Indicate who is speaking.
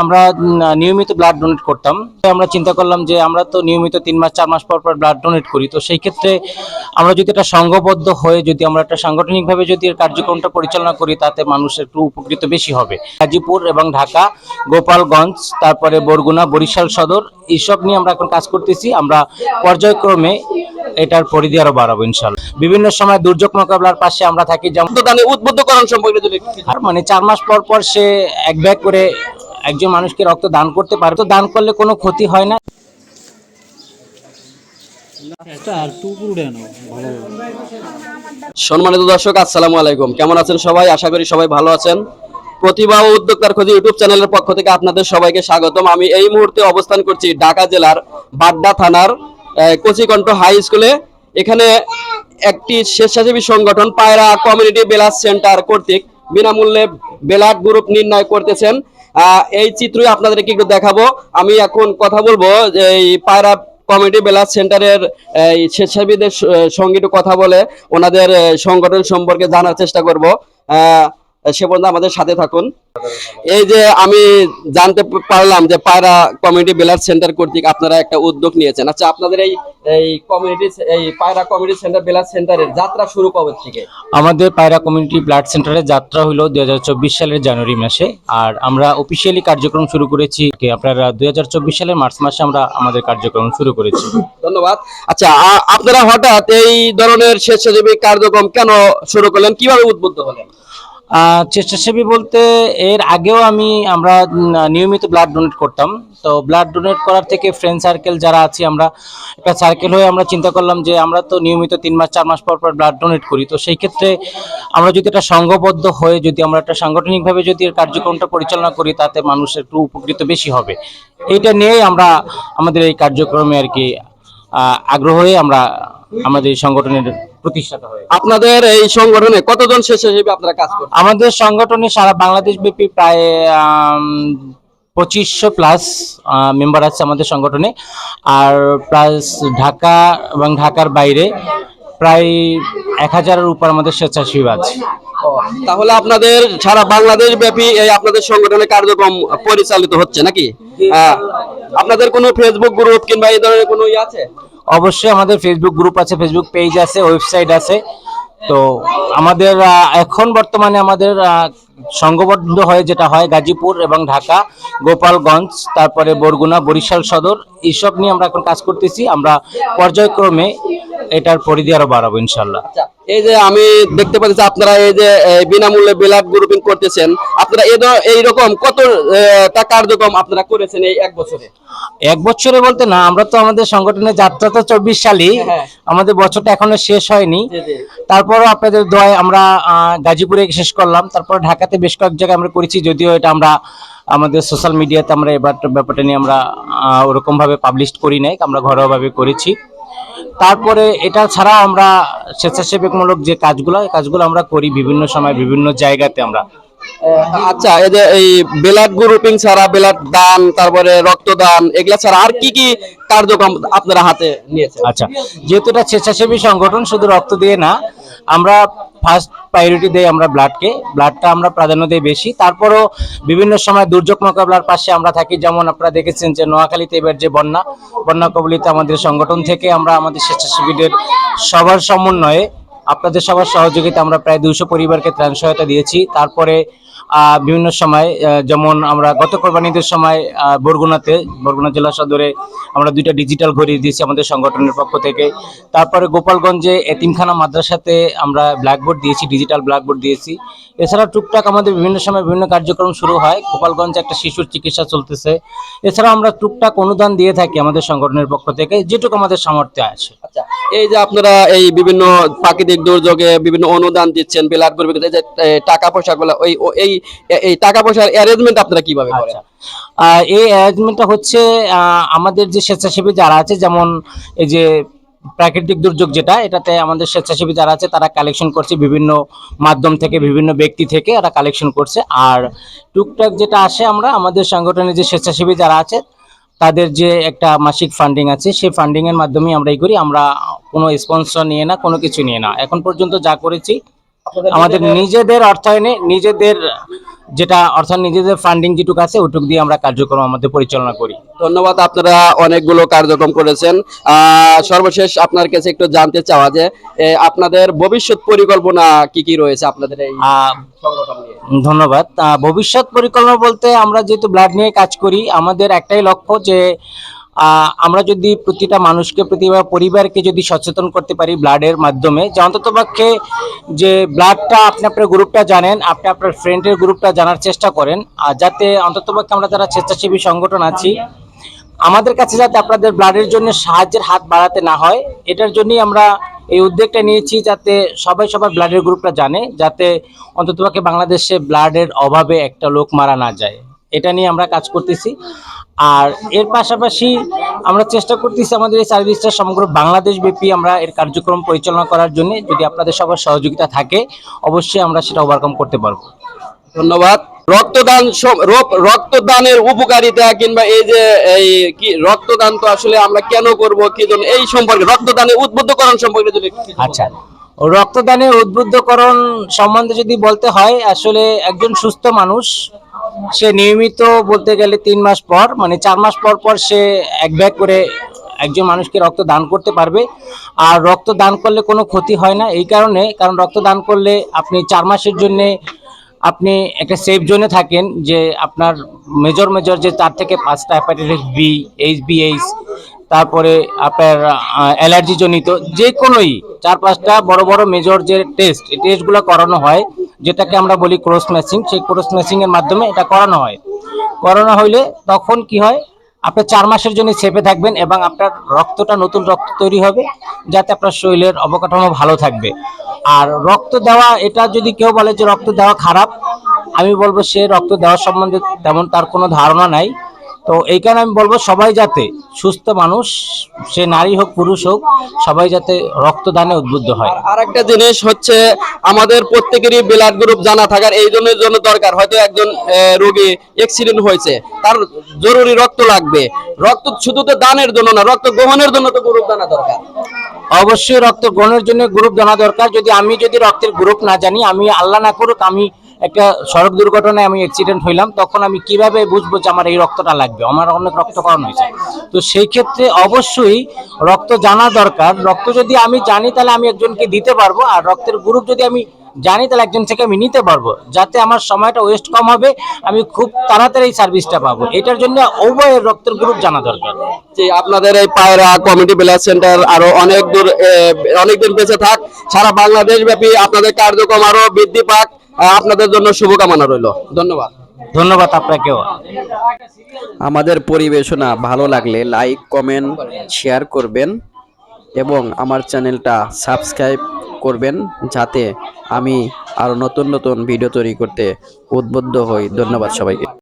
Speaker 1: আমরা নিয়মিত blood donate করতাম। আমরা চিন্তা করলাম যে আমরা তো নিয়মিত 3 মাস 4 মাস পর পর ব্লাড ডোনেট করি, তো সেই ক্ষেত্রে আমরা যদি একটা সংঘবদ্ধ হয়ে যদি আমরা একটা সাংগঠনিকভাবে যদি এর কার্যক্রমটা পরিচালনা করি, তাতে মানুষ একটু উপকৃত বেশি হবে। গাজীপুর এবং ঢাকা, গোপালগঞ্জ, তারপরে বরগুনা, বরিশাল সদর, এইসব নিয়ে আমরা এখন কাজ করতেছি। আমরা পর্যায়ক্রমে এটার পরিধি আরো বাড়াবো ইনশাল্লাহ। বিভিন্ন সময় দুর্যোগ মোকাবেলার পাশে আমরা থাকি, যেমন
Speaker 2: উদ্বুদ্ধকরণ সম্পর্কে যদি
Speaker 1: আর মানে 4 মাস পর পর সে এক ব্যাগ করে একজন মানুষকে রক্ত দান করতে পারে, তো দান করলে কোনো ক্ষতি হয় না।
Speaker 2: সম্মানিত দর্শক, আসসালামু আলাইকুম। কেমন আছেন সবাই? আশা করি সবাই ভালো আছেন। প্রতিভা ও উদ্যোক্তার খোঁজে ইউটিউব চ্যানেলের পক্ষ থেকে আপনাদের সবাইকে স্বাগতম। আমি এই মুহূর্তে অবস্থান করছি ঢাকা জেলার বাড্ডা থানার কচিকণ্ঠ হাই স্কুলে। এখানে একটি স্বেচ্ছাসেবী সংগঠন পায়রা কমিউনিটি ব্লাড সেন্টার কর্তৃক বিনামূল্যে ব্লাড গ্রুপ নির্ণয় করতেছেন। এই চিত্রই আপনাদেরকে একটু দেখাবো। আমি এখন কথা বলবো যে এই পায়রা কমিউনিটি ব্লাড সেন্টারের স্বেচ্ছাসেবীদের সঙ্গে একটু কথা বলে ওনাদের সংগঠন সম্পর্কে জানার চেষ্টা করব। সে পর্যন্ত আমাদের সাথে থাকুন। এই যে আমি জানতে পারলাম যে পায়রা কমিউনিটি ব্লাড সেন্টার কর্তৃক আপনারা একটা উদ্যোগ নিয়েছেন। আচ্ছা, আপনাদের এই পায়রা কমিউনিটি সেন্টার ব্লাড সেন্টারের যাত্রা শুরু কবে থেকে?
Speaker 1: আমাদের পায়রা কমিউনিটি ব্লাড সেন্টারের যাত্রা হলো 2024 সালের জানুয়ারি মাসে, আর আমরা অফিসিয়ালি কার্যক্রম শুরু করেছি আপনারা 2024 সালের মার্চ মাসে আমরা আমাদের কার্যক্রম শুরু করেছি।
Speaker 2: ধন্যবাদ। আচ্ছা, আপনারা হঠাৎ এই ধরনের স্বেচ্ছাসেবী কার্যক্রম কেন শুরু করলেন, কিভাবে উদ্বুদ্ধ হলেন?
Speaker 1: স্বেচ্ছাসেবী বলতে এর আগেও আমরা নিয়মিত ব্লাড ডোনেট করতাম। তো ব্লাড ডোনেট করার থেকে ফ্রেন্ড সার্কেল যারা আছি, আমরা একটা সার্কেল হয়ে আমরা চিন্তা করলাম যে আমরা তো নিয়মিত 3 মাস 4 মাস পর পর ব্লাড ডোনেট করি, তো সেই ক্ষেত্রে আমরা যদি একটা সংঘবদ্ধ হয়ে যদি আমরা একটা সাংগঠনিকভাবে যদি এর কার্যক্রমটা পরিচালনা করি, তাতে মানুষ একটু উপকৃত বেশি হবে। এইটা নিয়েই আমরা আমাদের এই কার্যক্রমে আর কি আগ্রহ হয়ে আমরা আমাদের এই সংগঠনের প্রতিষ্ঠাতা হয়।
Speaker 2: আপনাদের এই সংগঠনে কতজন স্বেচ্ছাসেবী আপনারা কাজ করেন?
Speaker 1: আমাদের সংগঠনে সারা বাংলাদেশ ব্যাপী প্রায় 2500 প্লাস মেম্বার আছে আমাদের সংগঠনে, আর প্লাস ঢাকা এবং ঢাকার বাইরে প্রায় 1000-এর উপর আমাদের স্বেচ্ছাসেবী আছে।
Speaker 2: তাহলে আপনাদের সারা বাংলাদেশ ব্যাপী এই আপনাদের সংগঠনের কার্যক্রম পরিচালিত হচ্ছে নাকি? আপনাদের কোনো ফেসবুক গ্রুপ কিংবা এই ধরনের কোনো আছে?
Speaker 1: অবশ্যই আমাদের ফেসবুক গ্রুপ আছে, ফেসবুক পেজ আছে, ওয়েবসাইট আছে। তো আমাদের এখন বর্তমানে আমাদের সংঘবদ্ধ হয়ে যেটা হয় গাজীপুর এবং ঢাকা, গোপালগঞ্জ, তারপরে বরগুনা, বরিশাল সদর, এইসব নিয়ে আমরা এখন কাজ করতেছি। আমরা পর্যায়ক্রমে এটার পরিধি আরো বাড়াবো ইনশাল্লাহ।
Speaker 2: এই যে আমি দেখতে পাচ্ছি আপনারা এই যে বিনামূল্যে ব্লাড গ্রুপিং করতেছেন, আপনারা এইরকম কতটা কার্যক্রম আপনারা করেছেন এই এক বছরে?
Speaker 1: এক বছরে বলতে না, আমরা তো আমাদের সংগঠনের যাত্রা তো 24 সালেই, আমাদের বছরটা এখনো শেষ হয়নি। তারপরও আপনাদের দোয়ায় আমরা গাজীপুরে শেষ করলাম, তারপর ঢাকাতে বেশ কয়েক জায়গায় আমরা করেছি, যদিও এটা আমরা আমাদের সোশ্যাল মিডিয়াতে আমরা এবার ব্যাপারটা নিয়ে আমরা ওরকম ভাবে পাবলিশ করি নাই, আমরা ঘরোয়াভাবে করেছি। তারপরে এটা ছাড়াও আমরা স্বেচ্ছাসেবকমূলক যে কাজগুলো আমরা করি বিভিন্ন সময় বিভিন্ন জায়গাতে আমরা।
Speaker 2: আচ্ছা, এই যে এই ব্লাড গ্রুপিং ছাড়া, ব্লাড দান, তারপরে রক্তদান, এগুলা ছাড়া আর কি কি কার্যক্রম আপনারা হাতে নিয়েছেন?
Speaker 1: আচ্ছা, যেহেতু এটা স্বেচ্ছাসেবী সংগঠন, শুধু রক্ত দিয়ে না, আমরা ফার্স্ট প্রায়োরিটি দেই আমরা ব্লাডটা আমরা প্রাধান্য দেই বেশি। তারপরও বিভিন্ন সময় দুর্যোগ মোকাবেলার পাশে আমরা থাকি, যেমন আপনারা দেখেছেন যে নোয়াখালীতে এবার যে বন্যা কবলিত আমাদের সংগঠন থেকে আমরা আমাদের স্বেচ্ছাসেবীদের সবার সমন্বয়ে আপনাদের সবার সহযোগিতা আমরা প্রায় 200 পরিবারকে ত্রাণ সহায়তা দিয়েছি। তারপরে বিভিন্ন সময় যেমন আমরা গত কোরবানিদের সময় বরগুনা জেলা সদরে আমরা 2টা ডিজিটাল ঘড়ি দিয়েছি আমাদের সংগঠনের পক্ষ থেকে। তারপরে গোপালগঞ্জে এতিমখানা মাদ্রাসাতে আমরা ব্ল্যাকবোর্ড দিয়েছি, ডিজিটাল ব্ল্যাকবোর্ড দিয়েছি। এছাড়া টুকটাক আমাদের বিভিন্ন সময় বিভিন্ন কার্যক্রম শুরু হয়। গোপালগঞ্জে একটা শিশুর চিকিৎসা চলতেছে। এছাড়া আমরা টুকটাক অনুদান দিয়ে থাকি আমাদের সংগঠনের পক্ষ থেকে, যেটুকু আমাদের সামর্থ্যে আছে।
Speaker 2: আচ্ছা, এই যে আপনারা এই বিভিন্ন প্রাকৃতিক দুর্যোগে বিভিন্ন অনুদান দিচ্ছেন, ব্লাড গ্রুপিং, যে টাকা পয়সাগুলো, এই টাকা পয়সার অ্যারেঞ্জমেন্ট আপনারা কিভাবে করেন?
Speaker 1: এই অ্যারেঞ্জমেন্টটা হচ্ছে আমাদের যে স্বেচ্ছাসেবী যারা আছে, যেমন এই যে প্রাকৃতিক দুর্যোগ যেটা, এটাতে আমাদের স্বেচ্ছাসেবী যারা আছে তারা কালেকশন করছে বিভিন্ন মাধ্যম থেকে, বিভিন্ন ব্যক্তি থেকে এরা কালেকশন করছে। আর টুকটাক যেটা আসে, আমরা আমাদের সংগঠনের যে স্বেচ্ছাসেবী যারা আছে তাদের যে একটা মাসিক ফান্ডিং আছে, সেই ফান্ডিং এর মাধ্যমে আমরা এই করি। আমরা কোনো স্পন্সর নিয়ে না, কোনো কিছু নিয়ে না। এখন পর্যন্ত যা করেছি আমাদের নিজেদের অর্থায়নে, নিজেদের যেটা অর্থাৎ নিজেদের ফান্ডিং যেটুকু আছে ওটুকু দিয়ে আমরা কার্যক্রম আমাদের পরিচালনা করি।
Speaker 2: ধন্যবাদ, আপনারা অনেকগুলো কার্যক্রম করেছেন। সর্বশেষ আপনার কাছে একটু জানতে চাওয়া যে আপনাদের ভবিষ্যৎ পরিকল্পনা কি কি রয়েছে আপনাদের এই
Speaker 1: আহ,
Speaker 2: সংগঠন নিয়ে?
Speaker 1: ধন্যবাদ। ভবিষ্যৎ পরিকল্পনা বলতে আমরা যেহেতু ব্লাড নিয়ে কাজ করি, আমাদের একটাই লক্ষ্য যে আমরা যদি প্রতিটা মানুষকে, প্রতিটা পরিবারকে যদি সচেতন করতে পারি ব্লাডের মাধ্যমে, যে অন্ততপক্ষে যে ব্লাডটা আপনি আপনার গ্রুপটা জানেন, আপনি আপনার ফ্রেন্ডের গ্রুপটা জানার চেষ্টা করেন, আর যাতে অন্ততপক্ষে আমরা যারা স্বেচ্ছাসেবী সংগঠন আছি আমাদের কাছে যাতে আপনাদের ব্লাডের জন্য সাহায্যের হাত বাড়াতে না হয়, এটার জন্যই আমরা এই উদ্যোগটা নিয়েছি, যাতে সবাই সবার ব্লাডের গ্রুপটা জানে, যাতে অন্ততপক্ষে বাংলাদেশে ব্লাডের অভাবে একটা লোক মারা না যায়। এটা নিয়ে আমরা কাজ করতেছি। আর এর পাশাপাশি আমরা চেষ্টা করতেছি আমাদের এই সার্ভিসটা সমগ্র বাংলাদেশ ব্যাপী আমরা এর কার্যক্রম পরিচালনা করার জন্য, যদি আপনাদের সবার সহযোগিতা থাকে অবশ্যই আমরা সেটা ওভারকাম করতে পারবো।
Speaker 2: ধন্যবাদ। রক্তদানের উপকারিতা কিংবা এই যে এই কি রক্তদান তো আসলে আমরা কেন করব, কি জন্য, এই সম্পর্কে রক্তদানের উদ্বুদ্ধকরণ সম্পর্কে যদি একটু কিছু
Speaker 1: আচ্ছা, রক্তদানের উদ্বুদ্ধকরণ সম্বন্ধে যদি বলতে হয়, আসলে একজন সুস্থ মানুষ সে নিয়মিত বলতে গেলে 3 মাস পর, মানে 4 মাস পর পর সে এক ব্যাগ করে একজন মানুষকে রক্ত দান করতে পারবে। আর রক্ত দান করলে কোনো ক্ষতি হয় না, এই কারণে, কারণ রক্ত দান করলে আপনি 4 মাসের জন্য আপনি একটা সেফ জোনে থাকেন, যে আপনার মেজর মেজর যে 4 থেকে 5টা হেপাটাইটিস বি, এইচবিএইচ, তারপরে আপনার অ্যালার্জি জনিত যে কোনোই 4-5টা বড় বড় মেজর যে টেস্ট, এই টেস্টগুলো করানো হয়, যেটাকে আমরা বলি ক্রস ম্যাচিং। সেই ক্রস ম্যাচিং এর মাধ্যমে এটা করানো হয়। করানো হইলে তখন কি হয়, আপনি 4 মাসের জন্য সেফে থাকবেন এবং আপনার রক্তটা নতুন রক্ত তৈরি হবে, যাতে আপনার শরীরের অবকাঠামো ভালো থাকবে। আর রক্ত দেওয়া, এটা যদি কেউ বলে যে রক্ত দেওয়া খারাপ, আমি বলবো সে রক্ত দেওয়ার সম্বন্ধে তেমন তার কোনো ধারণা নাই। তো এই কারণে আমি বলবো সবাই যাতে, সুস্থ মানুষ সে নারী হোক পুরুষ হোক, সবাই যাতে রক্তদানে উদ্বুদ্ধ হয়।
Speaker 2: আর একটা জিনিস হচ্ছে আমাদের প্রত্যেকেরই ব্লাড গ্রুপ জানা থাকার এই জন্য দরকার। হয়তো একজন রোগী অ্যাক্সিডেন্ট হয়েছে, তার জরুরি রক্ত লাগবে, রক্ত শুধু তো দানের জন্য না, রক্ত গ্রহণের জন্য তো গ্রুপ জানা দরকার।
Speaker 1: অবশ্যই রক্ত গ্রহণের জন্য গ্রুপ জানা দরকার। যদি রক্তের গ্রুপ না জানি, আমি আল্লাহ না করুক আমি একটা সড়ক দুর্ঘটনায় আমি অ্যাক্সিডেন্ট হইলাম, তখন আমি কিভাবে বুঝবো যে আমার এই রক্তটা লাগবে? আমার অনেক রক্তকরণ হয়েছে। তো সেই ক্ষেত্রে অবশ্যই রক্ত জানা দরকার। রক্ত যদি আমি জানি তাহলে আমি একজনকে দিতে পারবো, আর রক্তের গ্রুপ যদি আমি জানি তাহলে একজন থেকে আমি নিতে পারবো, যাতে আমার সময়টা ওয়েস্ট কম হবে, আমি খুব তাড়াতাড়ি এই সার্ভিসটা পাবো। এটার জন্য উভয়ের রক্তের গ্রুপ জানা দরকার।
Speaker 2: যে আপনাদের এই পায়রা কমিউনিটি ব্লাড সেন্টার আরো অনেকদিন বেঁচে থাক, সারা বাংলাদেশ ব্যাপী আপনাদের কার্যক্রম আরো বৃদ্ধি পাক। আপনাদের জন্য শুভকামনা রইল। ধন্যবাদ।
Speaker 1: ধন্যবাদ আপনাকেও।
Speaker 3: আমাদের পরিবেশনা ভালো লাগলে লাইক, কমেন্ট, শেয়ার করবেন এবং আমার চ্যানেলটা সাবস্ক্রাইব করবেন, যাতে আমি আরো নতুন নতুন ভিডিও তৈরি করতে উদ্বুদ্ধ হই। ধন্যবাদ সবাইকে।